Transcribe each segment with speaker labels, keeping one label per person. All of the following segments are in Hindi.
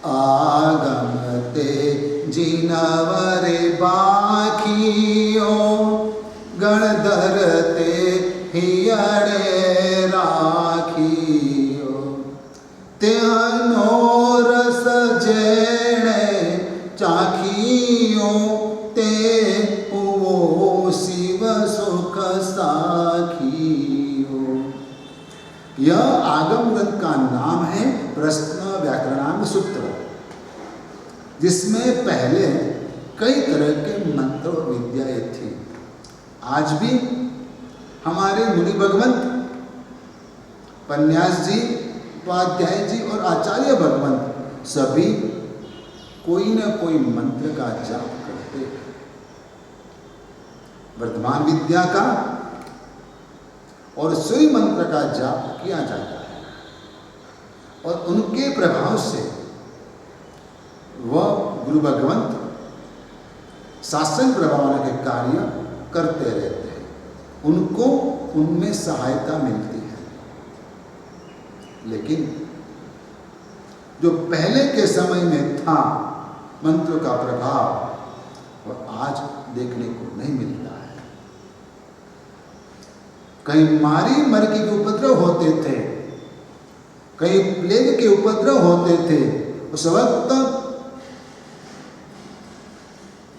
Speaker 1: आगमते जिनवरे बाखियो गणधरते हियड़े राखियो त्यानो रस जेणे चाखियो ते वो शिव सुख साखियो। यह आगम ग्रंथ का नाम है प्रश्न व्याकरणांग सूत्र, जिसमें पहले कई तरह के मंत्र और विद्याएं थी। आज भी हमारे मुनि भगवंत पन्यास जी, उपाध्याय जी और आचार्य भगवंत सभी कोई न कोई मंत्र का जाप करते हैं। वर्तमान विद्या का और सूर्य मंत्र का जाप किया जाता है और उनके प्रभाव से वह गुरु भगवंत शासन प्रभावना के कार्य करते रहते हैं, उनको उनमें सहायता मिलती है। लेकिन जो पहले के समय में था मंत्र का प्रभाव, वह आज देखने को नहीं मिलता है। कहीं मारी मरकी के उपद्रव होते थे, कहीं प्लेग के उपद्रव होते थे, उस वक्त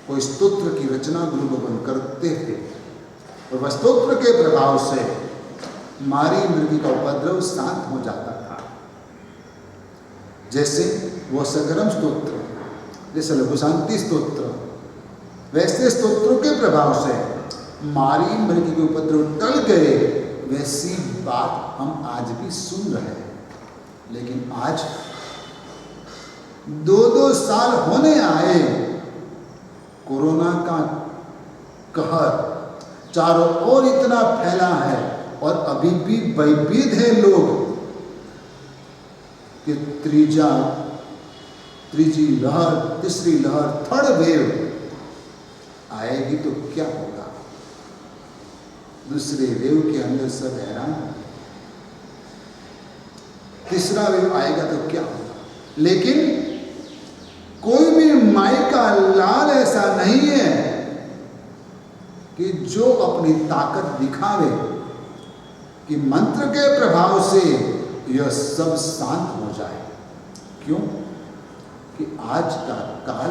Speaker 1: कोई स्तोत्र की रचना गुरु भगवान करते थे और वह स्तोत्र के प्रभाव से मारी मृगी का उपद्रव शांत हो जाता था। जैसे वो सकरम स्तोत्र, जैसे लघु शांति स्तोत्र, वैसे स्तोत्रों के प्रभाव से मारी मृगी के उपद्रव टल गए। वैसी बात हम आज भी सुन रहे हैं। लेकिन आज 2-2 साल होने आए, कोरोना का कहर चारों ओर इतना फैला है और अभी भी भयभीत है लोग कि तीसरी लहर, थर्ड वेव आएगी तो क्या होगा। दूसरे वेव के अंदर सब हैरान, तीसरा वेव आएगा तो क्या होगा। लेकिन कोई भी माई का लाल ऐसा नहीं है कि जो अपनी ताकत दिखावे कि मंत्र के प्रभाव से यह सब शांत हो जाए। क्यों? कि आज का काल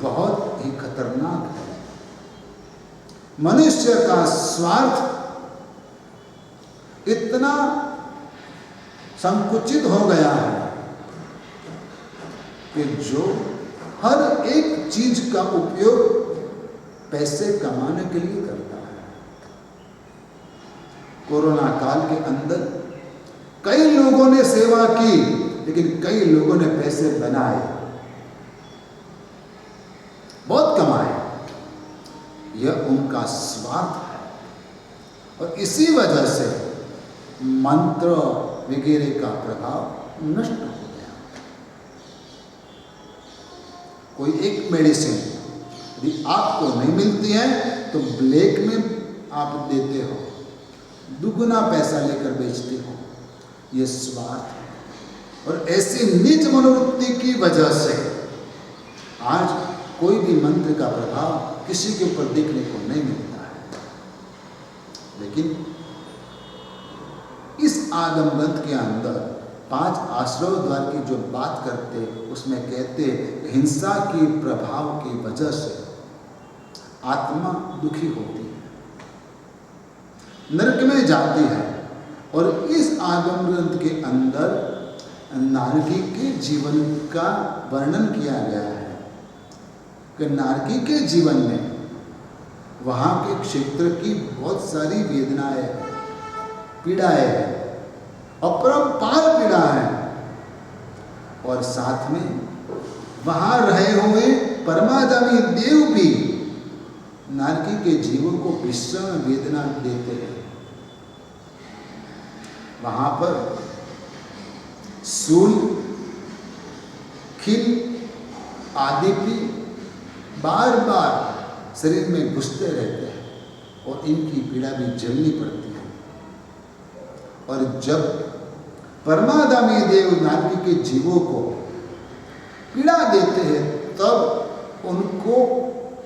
Speaker 1: बहुत ही खतरनाक है। मनुष्य का स्वार्थ इतना संकुचित हो गया है कि जो हर एक चीज का उपयोग पैसे कमाने के लिए करता है। कोरोना काल के अंदर कई लोगों ने सेवा की, लेकिन कई लोगों ने पैसे बनाए, बहुत कमाए। यह उनका स्वार्थ है और इसी वजह से मंत्र वगैरह का प्रभाव नष्ट हो गया। कोई एक मेडिसिन यदि आपको नहीं मिलती है तो ब्लैक में आप देते हो, दुगुना पैसा लेकर बेचते हो। यह स्वार्थ है और ऐसी नीच मनोवृत्ति की वजह से आज कोई भी मंत्र का प्रभाव किसी के ऊपर देखने को नहीं मिलता है। लेकिन इस आगम ग्रंथ के अंदर 5 आश्रव द्वार की जो बात करते, उसमें कहते हिंसा के प्रभाव की वजह से आत्मा दुखी होती है, नरक में जाती है। और इस आगम ग्रंथ के अंदर नारकी के जीवन का वर्णन किया गया है कि नारकी के जीवन में वहाँ के क्षेत्र की बहुत सारी वेदनाएं, पीड़ाएं हैं, अपरंपार पीड़ा है। और साथ में वहाँ रहे हुए परमादामी देव भी नारकी के जीवों को भीषण वेदना देते हैं। वहाँ पर सूल, खिल आदि भी बार बार शरीर में घुसते रहते हैं और इनकी पीड़ा भी झेलनी पड़ती है। और जब परमादामी देव नारकी के जीवों को पीड़ा देते हैं, तब उनको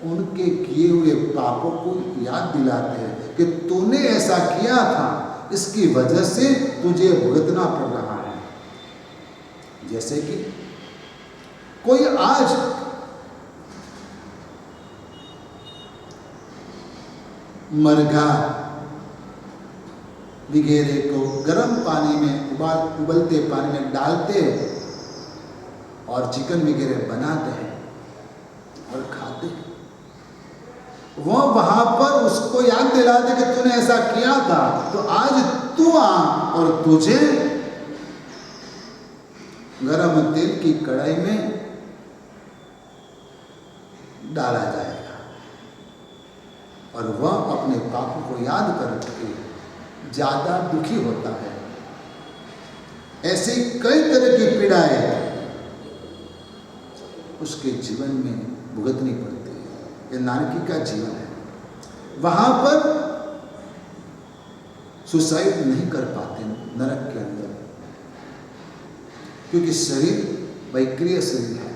Speaker 1: उनके किए हुए पापों को याद दिलाते हैं कि तूने ऐसा किया था, इसकी वजह से तुझे भुगतना पड़ रहा है। जैसे कि कोई आज मरघा वगैरह को गर्म पानी में उबलते पानी में डालते और चिकन वगैरह बनाते हैं और खाते हैं। वो वहां पर उसको याद दिलाते कि तूने ऐसा किया था, तो आज तू आ और तुझे गरम तेल की कढ़ाई में डाला जाएगा और वह अपने पापों को याद करके ज्यादा दुखी होता है। ऐसी कई तरह की पीड़ाएं उसके जीवन में भुगतनी पड़ती है। यह नारकी का जीवन है। वहां पर सुसाइड नहीं कर पाते नरक के अंदर, क्योंकि शरीर वैक्रिय शरीर है।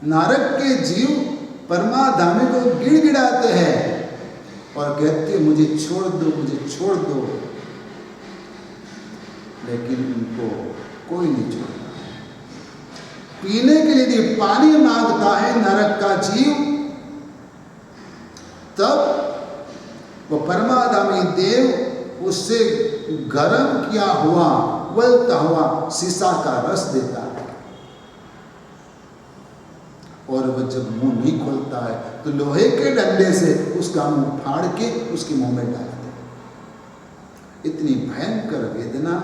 Speaker 1: नरक के जीव परमाधामी को गिड़गिड़ाते हैं और कहते मुझे छोड़ दो, मुझे छोड़ दो, लेकिन उनको कोई नहीं छोड़ता। पीने के लिए यदि पानी मांगता है नरक का जीव, तब वो परमाधामी देव उससे गर्म किया हुआ उबलता हुआ शीशा का रस देता है और वह जब मुंह नहीं खोलता है तो लोहे के डंडे से उसका मुंह फाड़ के उसके मुंह में डालते हैं। इतनी भयंकर वेदना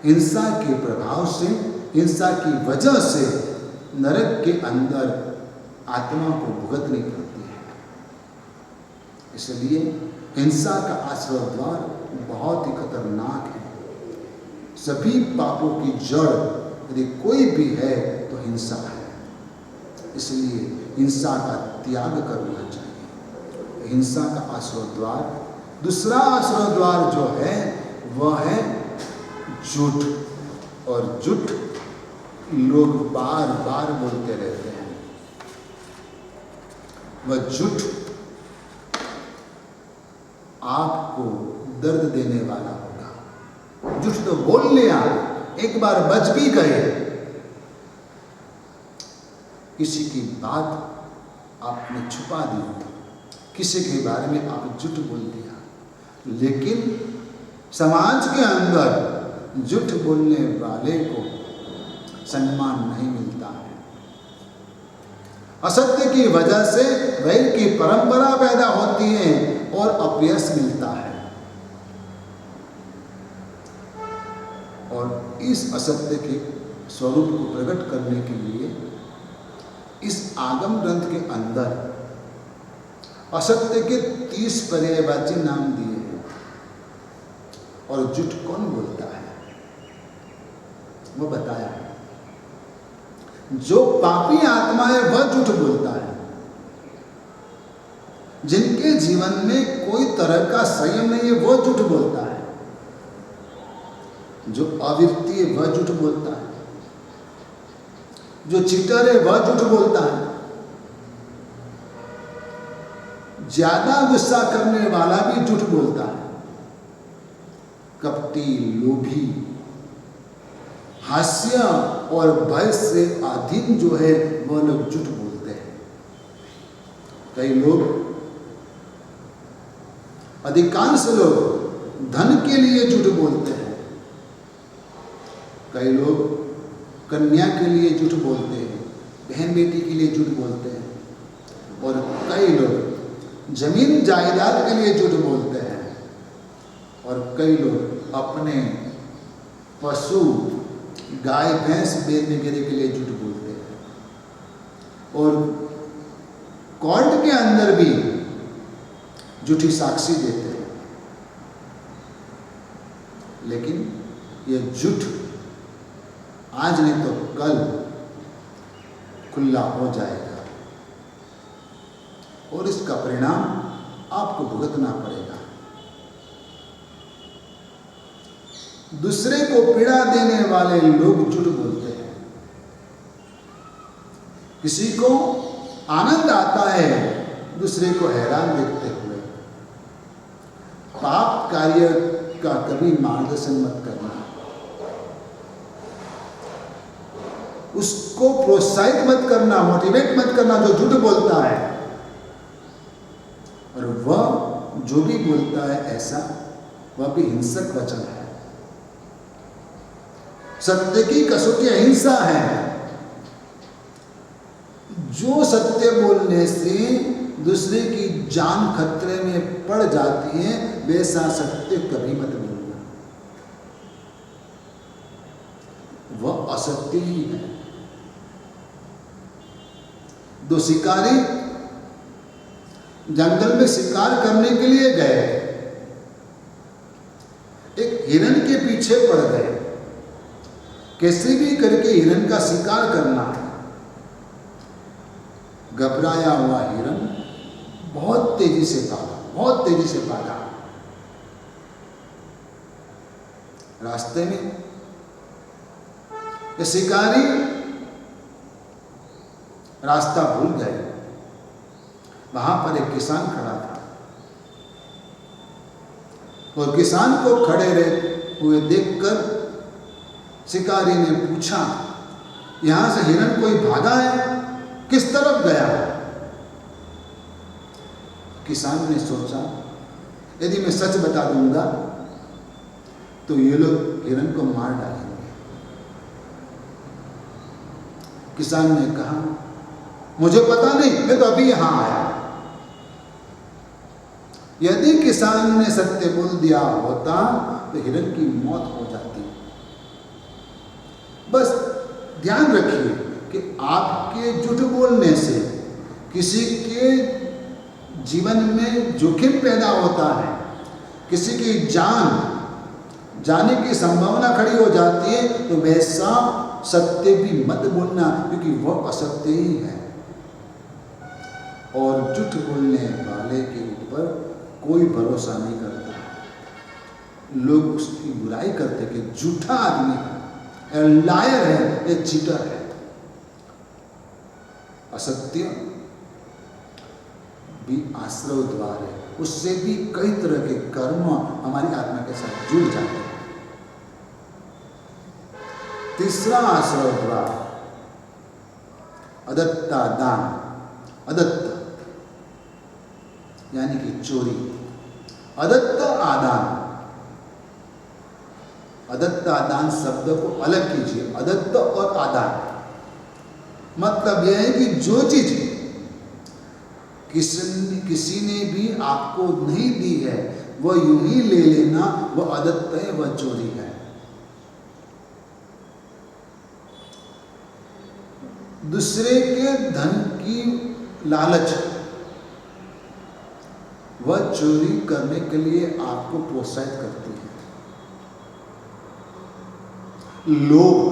Speaker 1: हिंसा के प्रभाव से, हिंसा की वजह से नरक के अंदर आत्मा को भुगतनी पड़ती है। इसलिए हिंसा का आश्रय द्वार बहुत ही खतरनाक है। सभी पापों की जड़ यदि कोई भी है तो हिंसा है। इसलिए हिंसा का त्याग करना चाहिए। हिंसा का आश्रय द्वार, दूसरा आश्रय द्वार जो है वह है झूठ, और झूठ लोग बार बार बोलते रहते हैं। वह झूठ आपको दर्द देने वाला होगा। झूठ तो बोल लिया, एक बार बच भी गए, किसी की बात आपने छुपा दी, किसी के बारे में आप झूठ बोल दिया, लेकिन समाज के अंदर झूठ बोलने वाले को सम्मान नहीं मिलता है। असत्य की वजह से वैर की परंपरा पैदा होती है और अपयश मिलता है। और इस असत्य के स्वरूप को प्रकट करने के लिए इस आगम ग्रंथ के अंदर असत्य के 30 पर्यायवाची नाम दिए हैं। और झूठ कौन बोलता है वो बताया है। जो पापी आत्मा है वह झूठ बोलता है। जिनके जीवन में कोई तरह का संयम नहीं है वो झूठ बोलता है। जो अविरती है वह झूठ बोलता है। जो चीटर है वह झूठ बोलता है। ज्यादा गुस्सा करने वाला भी झूठ बोलता है। कपटी, लोभी, हास्य और भय से अधीन जो है वह लोग झूठ बोलते हैं। कई लोग, अधिकांश लोग धन के लिए झूठ बोलते हैं। कई लोग कन्या के लिए झूठ बोलते हैं, बहन बेटी के लिए झूठ बोलते हैं। और कई लोग जमीन जायदाद के लिए झूठ बोलते हैं। और कई लोग अपने पशु, गाय भैंस बेचने के लिए झूठ बोलते हैं। और कोर्ट के अंदर भी झूठी साक्षी देते हैं। लेकिन यह झूठ आज नहीं तो कल खुला हो जाएगा और इसका परिणाम आपको भुगतना पड़ेगा। दूसरे को पीड़ा देने वाले लोग झूठ बोलते हैं। किसी को आनंद आता है दूसरे को हैरान देखते हुए। पाप कार्य का कभी मार्गदर्शन मत करना, उसको प्रोत्साहित मत करना, मोटिवेट मत करना जो झूठ बोलता है। और वह जो भी बोलता है ऐसा, वह भी हिंसक वचन है। सत्य की कसौटी अहिंसा है। जो सत्य बोलने से दूसरे की जान खतरे में पड़ जाती है, वैसा सत्य कभी मत बोलना, वह असत्य ही है। दो शिकारी जंगल में शिकार करने के लिए गए, एक हिरण के पीछे पड़ गए। कैसे भी करके हिरण का शिकार करना है। घबराया हुआ हिरण बहुत तेजी से भागा, बहुत तेजी से भागा। रास्ते में ये शिकारी रास्ता भूल गए। वहां पर एक किसान खड़ा था और किसान को खड़े हुए देखकर शिकारी ने पूछा, यहां से हिरण कोई भागा है, किस तरफ गया है? किसान ने सोचा, यदि मैं सच बता दूंगा तो ये लोग हिरण को मार डालेंगे। किसान ने कहा, मुझे पता नहीं, मैं तो अभी यहां आया। यदि किसान ने सत्य बोल दिया होता तो हिरण की मौत हो जाती। बस ध्यान रखिए कि आपके झूठ बोलने से किसी के जीवन में जोखिम पैदा होता है, किसी की जान जाने की संभावना खड़ी हो जाती है, तो वैसा सत्य भी मत बोलना, क्योंकि वह असत्य ही है। और झूठ बोलने वाले के ऊपर कोई भरोसा नहीं करता। लोग उसकी बुराई करते कि झूठा आदमी है, लायर है, ये चीटर है। असत्य भी आश्रय द्वार है, उससे भी कई तरह के कर्म हमारी आत्मा के साथ जुड़ जाते हैं। तीसरा आश्रय द्वार अदत्ता दान, अदत्त यानी कि चोरी, अदत्त आदान। अदत्त आदान शब्द को अलग कीजिए, अदत्त और आदान मतलब यह है कि जो चीज किसी ने भी आपको नहीं दी है, वह यूं ही ले लेना, वह अदत्त है, वह चोरी है। दूसरे के धन की लालच, वह चोरी करने के लिए आपको प्रोत्साहित करती है। लोभ,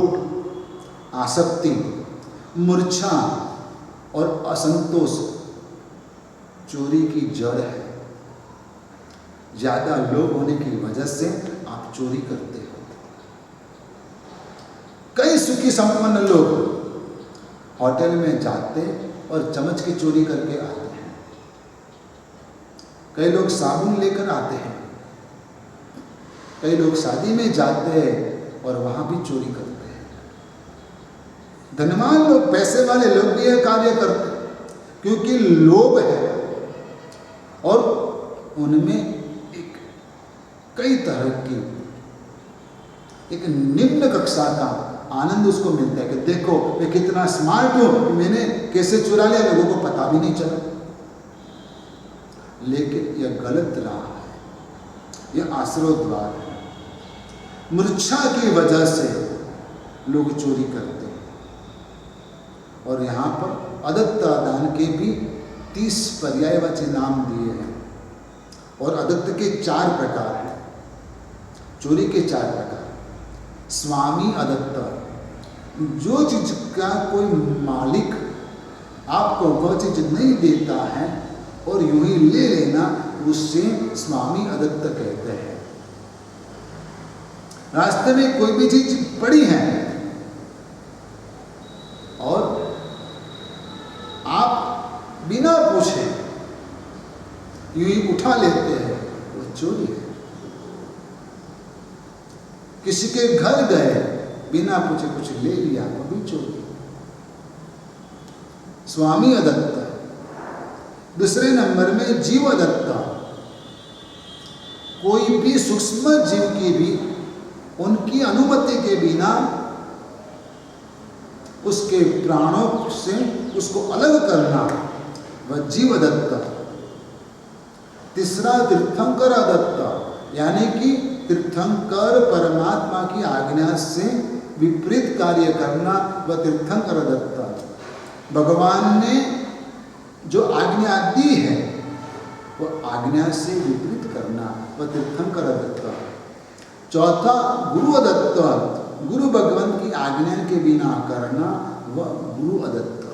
Speaker 1: आसक्ति, मूर्छा और असंतोष चोरी की जड़ है। ज्यादा लोभ होने की वजह से आप चोरी करते हो। कई सुखी संपन्न लोग होटल में जाते और चम्मच की चोरी करके आते हैं। कई लोग साबुन लेकर आते हैं। कई लोग शादी में जाते हैं और वहां भी चोरी करते हैं। धनवान लोग, पैसे वाले लोग भी यह कार्य करते हैं, क्योंकि लोभ है और उनमें एक कई तरह की एक निम्न कक्षा का आनंद उसको मिलता है कि देखो मैं कितना स्मार्ट हूं, मैंने कैसे चुरा लिया, लोगों को पता भी नहीं चला। लेकिन यह गलत राह है, यह आश्रय द्वार है। मूर्छा की वजह से लोग चोरी करते हैं। और यहाँ पर अदत्त दान के भी 30 पर्यायवाची नाम दिए हैं। और अदत्त के 4 प्रकार हैं, चोरी के 4 प्रकार। स्वामी अदत्त, जो चीज का कोई मालिक आपको वह चीज नहीं देता है और यूं ही ले लेना, उससे स्वामी अदत्त कहते हैं। रास्ते में कोई भी चीज पड़ी है और आप बिना पूछे यूं ही उठा लेते हैं, वो चोरी है। किसी के घर गए, बिना पूछे कुछ ले लिया, वो भी चोरी है। स्वामी अदत्त। दूसरे नंबर में जीव अदत्त। कोई भी सूक्ष्म जीव की भी उनकी अनुमति के बिना उसके प्राणों से उसको अलग करना, वह जीव दत्त। तीसरा तीर्थंकर दत्त, यानी कि तीर्थंकर परमात्मा की आज्ञा से विपरीत कार्य करना, वह तीर्थंकर दत्त। भगवान ने जो आज्ञा दी है वह आज्ञा से विपरीत करना, वह तीर्थंकर दत्त। चौथा गुरु अदत्त, गुरु भगवान की आज्ञा के बिना करना, वह गुरु अदत्त।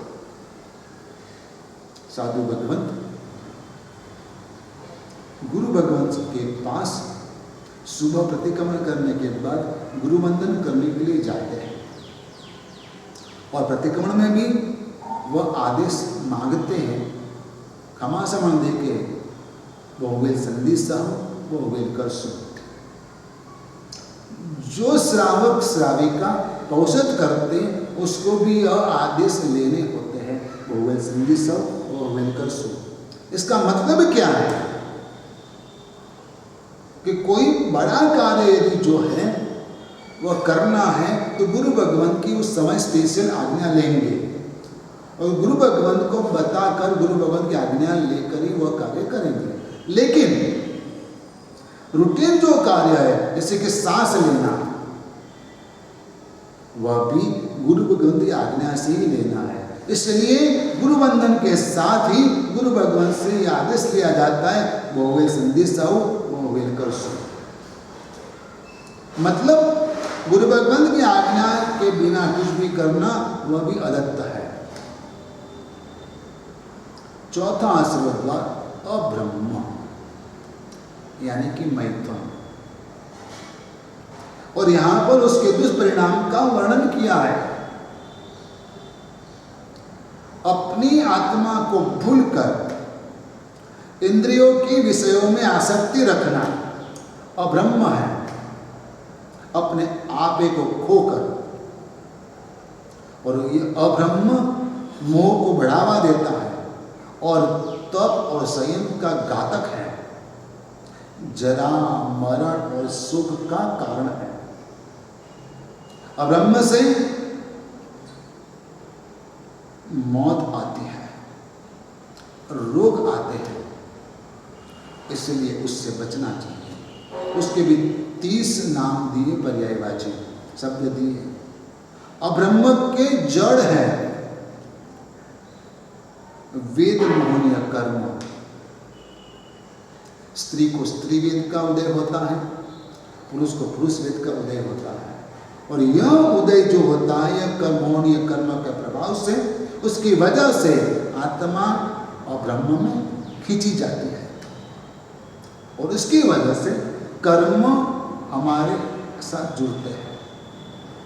Speaker 1: साधु भगवंत गुरु भगवान के पास सुबह प्रतिक्रमण करने के बाद गुरु वंदन करने के लिए जाते हैं और प्रतिक्रमण में भी वह आदेश मांगते हैं, क्षमा समन दे के वो वेल संदेशा वो वेल कर सु। जो श्रावक श्राविका पौषध करते उसको भी यह आदेश लेने होते हैं, वो वेल संदेशा वो वेल कर सु। इसका मतलब क्या है कि कोई बड़ा कार्य यदि जो है वह करना है तो गुरु भगवान की उस समय स्पेशल आज्ञा लेंगे और गुरु भगवान को बताकर गुरु भगवान की आज्ञा लेकर ही वह कार्य करेंगे। लेकिन रूटीन जो कार्य है जैसे कि सांस लेना, वह भी गुरु भगवान की आज्ञा से ही लेना है। इसलिए गुरु वंदन के साथ ही गुरु भगवान से यह आदेश लिया जाता है, वो वे संदेश आओ वो वेल कर सो। मतलब गुरु भगवान की आज्ञा के बिना कुछ भी करना वह भी अदत्त है। चौथा आशीर्वाद अब्रह्म, यानी कि मैथुन। और यहां पर उसके दुष्परिणाम का वर्णन किया है। अपनी आत्मा को भूलकर इंद्रियों की विषयों में आसक्ति रखना अब्रह्म है। अपने आपे को खोकर, और ये अब्रह्म मोह को बढ़ावा देता है और तप और संयम का घातक है, जरा मरण और सुख का कारण है। अब्रह्म से मौत आती है, रोग आते हैं, इसलिए उससे बचना चाहिए। उसके भी 30 नाम दिए, पर्यायवाची शब्द दिए। अब्रह्म के जड़ है वेद मोहनीय कर्म। स्त्री को स्त्री वेद का उदय होता है, पुरुष को पुरुष वेद का उदय होता है। और यह उदय जो होता है यह कर्मोनीय कर्म के प्रभाव से, उसकी वजह से आत्मा और ब्रह्म में खींची जाती है और इसकी वजह से कर्म हमारे साथ जुड़ते हैं।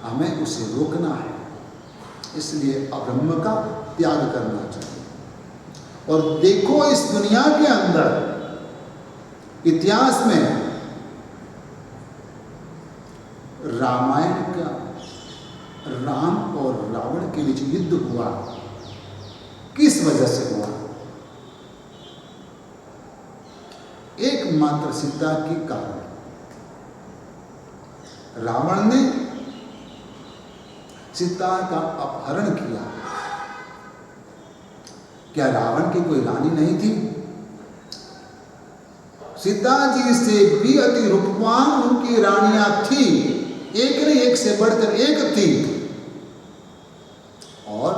Speaker 1: हमें उसे रोकना है, इसलिए अब्रह्म का त्याग करना चाहिए। और देखो इस दुनिया के अंदर इतिहास में रामायण का राम और रावण के बीच युद्ध हुआ, किस वजह से हुआ? एकमात्र सीता के कारण। रावण ने सीता का अपहरण किया। क्या रावण की कोई रानी नहीं थी? सीता जी से भी अति रूपवान उनकी रानियां थी, एक नहीं एक से बढ़कर एक थी। और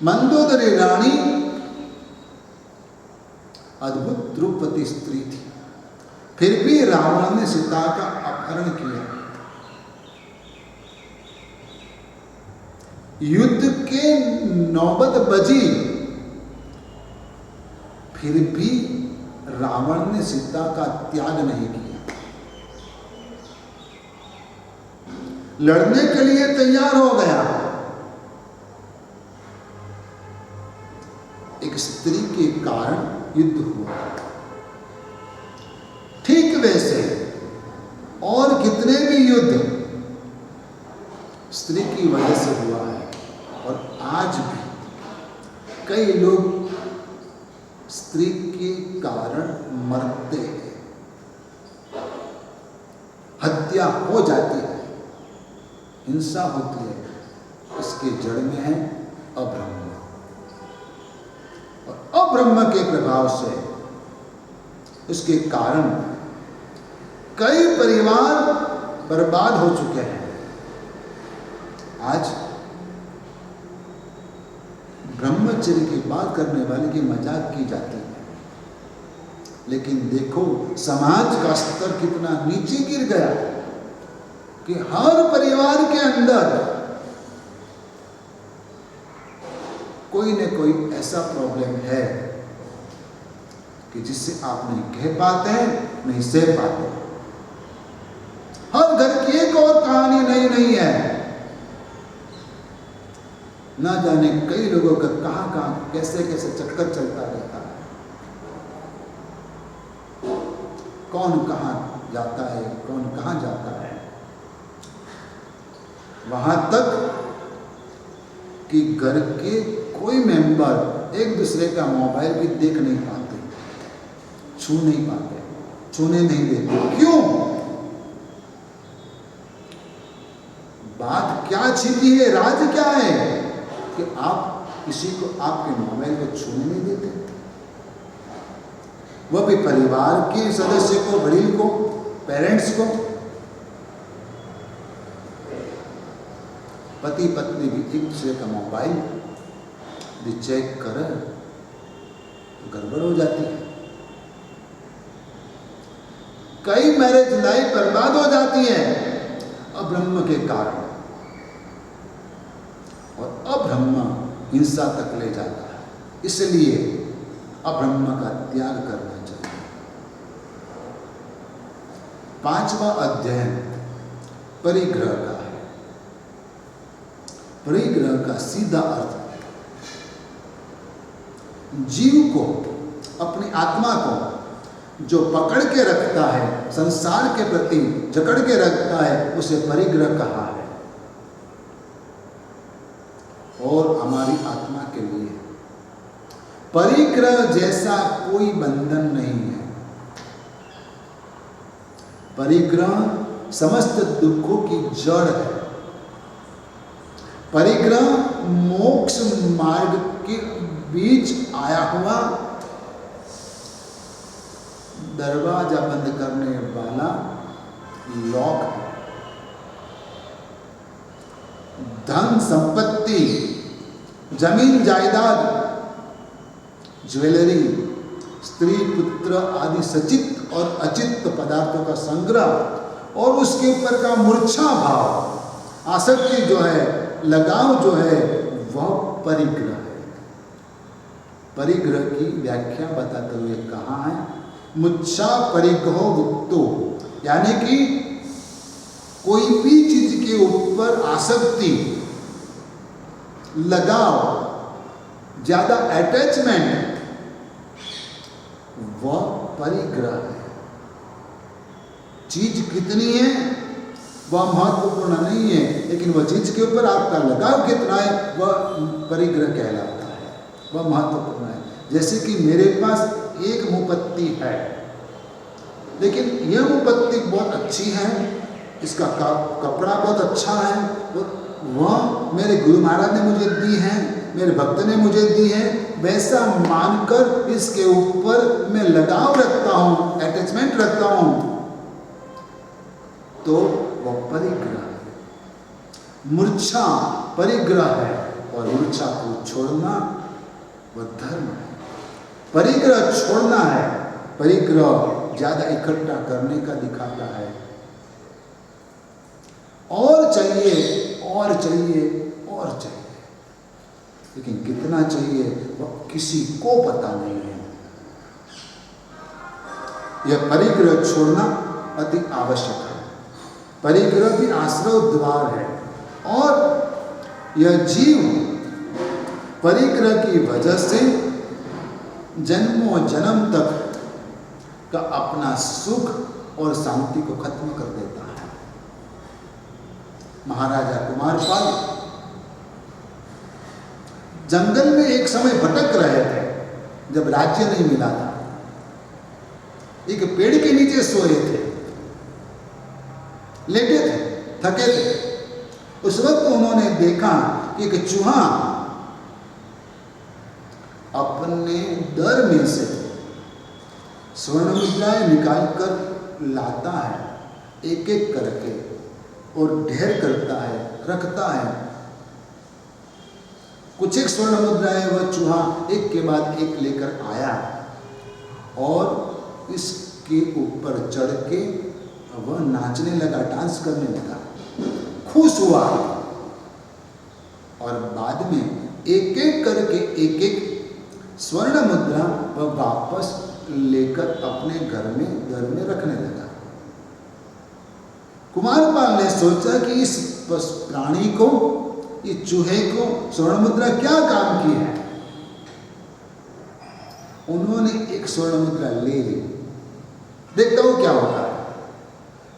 Speaker 1: मंदोदरी रानी अद्भुत रूपवती स्त्री थी, फिर भी रावण ने सीता का अपहरण किया। युद्ध के नौबत बजी, फिर भी रावण ने सीता का त्याग नहीं किया। लड़ने के लिए तैयार हो गया। एक स्त्री के कारण युद्ध हुआ। ठीक वैसे और कितने भी युद्ध स्त्री की वजह से हुआ है, और आज भी कई लोग स्त्री के कारण मरते हैं, हत्या हो जाती है, हिंसा होती है। इसके जड़ में है अब्रह्म, और अब्रह्म के प्रभाव से उसके कारण कई परिवार बर्बाद हो चुके हैं। आज ब्रह्मचर्य की बात करने वाले की मजाक की जाती है, लेकिन देखो समाज का स्तर कितना नीचे गिर गया कि हर परिवार के अंदर कोई न कोई ऐसा प्रॉब्लम है कि जिससे आप नहीं कह पाते हैं, नहीं सह पाते। हर घर की एक और कहानी नहीं है। ना जाने कई लोगों का कहां कैसे चक्कर चलता रहता है, कौन कहां जाता है, कौन कहां जाता है। वहां तक कि घर के कोई मेंबर एक दूसरे का मोबाइल भी देख नहीं पाते, छू नहीं पाते, छूने नहीं देते। क्यों? बात क्या छिपी है, राज क्या है कि आप किसी को आपके मोबाइल को छूने नहीं देते, वह भी परिवार के सदस्य को, वडील को, पेरेंट्स को। पति पत्नी भी एक दूसरे का मोबाइल भी चेक करे तो गड़बड़ हो जाती है। कई मैरिज लाइफ बर्बाद हो जाती है अब्रह्म के कारण, और अब्रह्म हिंसा तक ले जाता है। इसलिए अब्रह्म का त्याग करना चाहिए। 5वां अध्ययन परिग्रह का है। परिग्रह का सीधा अर्थ जीव को, अपनी आत्मा को जो पकड़ के रखता है, संसार के प्रति जकड़ के रखता है, उसे परिग्रह कहा है। और हमारी आत्मा के लिए परिग्रह जैसा कोई बंधन नहीं है। परिग्रह समस्त दुखों की जड़ है। परिग्रह मोक्ष मार्ग के बीच आया हुआ दरवाजा बंद करने वाला लॉक है। धन संपत्ति, जमीन जायदाद, ज्वेलरी, स्त्री पुत्र आदि सचित और अचित पदार्थों का संग्रह और उसके ऊपर का मूर्छा भाव, आसक्ति जो है, लगाव जो है, वह परिग्रह है। परिग्रह की व्याख्या बताते हुए कहा है, मुच्छा परिग्रहो वुक्तो, यानी कि कोई भी चीज के ऊपर आसक्ति, लगाव, ज्यादा अटैचमेंट, वह परिग्रह है। चीज कितनी है वह महत्वपूर्ण नहीं है, लेकिन वह चीज के ऊपर आपका लगाव कितना है वह परिग्रह कहलाता है, वह महत्वपूर्ण है। जैसे कि मेरे पास एक मुपत्ति है, लेकिन यह मुपत्ति बहुत अच्छी है, इसका कपड़ा बहुत अच्छा है, वह मेरे गुरु महाराज ने मुझे दी है, मेरे भक्त ने मुझे दी है, वैसा मानकर इसके ऊपर मैं लगाव रखता हूँ, अटैचमेंट रखता हूँ, तो वह परिग्रह है। मूर्छा परिग्रह है, और मूर्छा को छोड़ना वह धर्म है। परिग्रह छोड़ना है, परिग्रह ज्यादा इकट्ठा करने का दिखाता है। और चाहिए और चाहिए और चाहिए, लेकिन कितना चाहिए वह किसी को पता नहीं है। यह परिग्रह छोड़ना अति आवश्यक है। परिग्रह भी आश्रव द्वार है और यह जीव परिग्रह की वजह से जन्मों जन्म तक का अपना सुख और शांति को खत्म कर देता है। महाराजा कुमारपाल जंगल में एक समय भटक रहे थे जब राज्य नहीं मिला था। एक पेड़ के नीचे सोए थे, लेटे थे, थके थे। उस वक्त उन्होंने देखा कि एक चूहा अपने डर में से स्वर्ण मुद्राएं निकाल कर लाता है, एक एक करके, और ढेर करता है, रखता है। कुछ एक स्वर्ण मुद्राएं वह चूहा एक के बाद एक लेकर आया और इसके ऊपर चढ़ के वह नाचने लगा, डांस करने लगा, खुश हुआ। और बाद में एक एक करके एक एक स्वर्ण मुद्रा वह वापस लेकर अपने घर में रखने लगा। कुमारपाल ने सोचा कि इस प्राणी को, ये चूहे को स्वर्ण मुद्रा क्या काम की है। उन्होंने एक स्वर्ण मुद्रा ले ली, देखता हूं क्या होता है।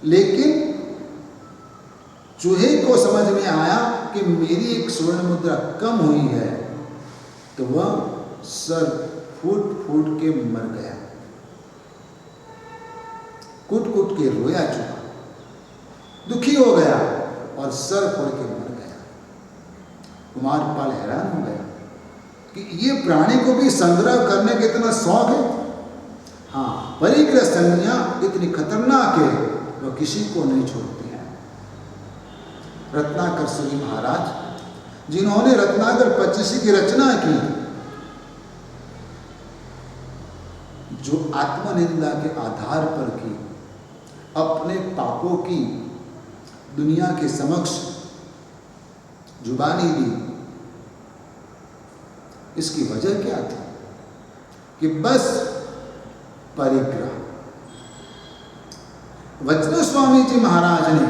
Speaker 1: लेकिन चूहे को समझ में आया कि मेरी एक स्वर्ण मुद्रा कम हुई है, तो वह सर फूट फूट के मर गया, कूट कूट के रोया चूहा, दुखी हो गया और सर फोड़ के मर गया। कुमारपाल हैरान हो गया कि ये प्राणी को भी संग्रह करने का इतना शौक है। हाँ, परिग्रह संज्ञा इतनी खतरनाक है, वह किसी को नहीं छोड़ती है। रत्नाकर सूरी महाराज, जिन्होंने रत्नाकर पंचदशी की रचना की, जो आत्मनिंदा के आधार पर की, अपने पापों की दुनिया के समक्ष जुबानी दी। इसकी वजह क्या थी कि बस परिग्रह। वज्र स्वामी जी महाराज ने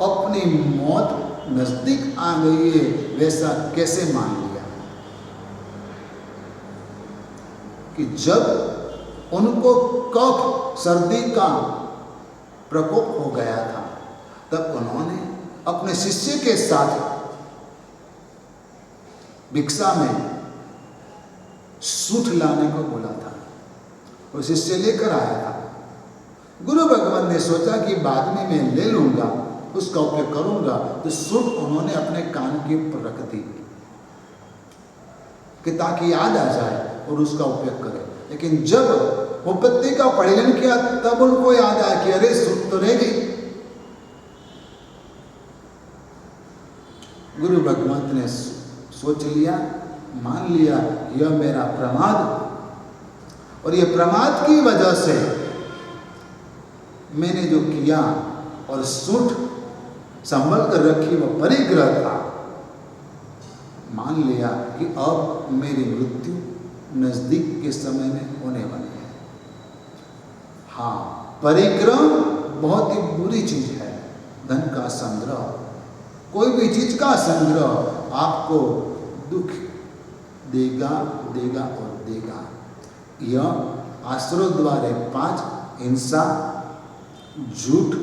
Speaker 1: अपनी मौत नजदीक आ गई है वैसा कैसे मान लिया कि जब उनको कफ सर्दी का प्रकोप हो गया था, तब उन्होंने अपने शिष्य के साथ भिक्षा में सूठ लाने को बोला था और शिष्य लेकर आया था। गुरु भगवान ने सोचा कि बाद में मैं ले लूंगा, उसका उपयोग करूंगा, तो सूठ उन्होंने अपने कान के ऊपर रख दी कि ताकि याद आ जाए और उसका उपयोग करें। लेकिन जब वो पत्ती का परिलन किया तब उनको याद आया कि अरे सूठ तो रह गई। गुरु भगवंत ने सोच लिया, मान लिया, यह मेरा प्रमाद, और यह प्रमाद की वजह से मैंने जो किया और सूठ संभल कर रखी वह परिग्रह था। मान लिया कि अब मेरी मृत्यु नजदीक के समय में होने वाली है। हाँ, परिग्रह बहुत ही बुरी चीज है। धन का संग्रह, कोई भी चीज का संग्रह आपको दुख देगा देगा और देगा। यह आश्रय द्वारे 5: हिंसा, झूठ,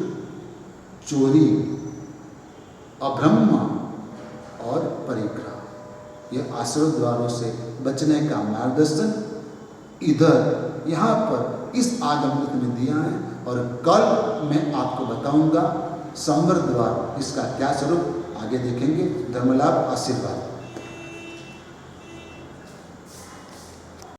Speaker 1: चोरी, अब्रह्म और परिग्रह। यह आश्रय द्वारों से बचने का मार्गदर्शन इधर यहाँ पर इस आगमृत में दिया है, और कल मैं आपको बताऊंगा संवर द्वार, इसका क्या स्वरूप आगे देखेंगे। धर्मलाभ, आशीर्वाद।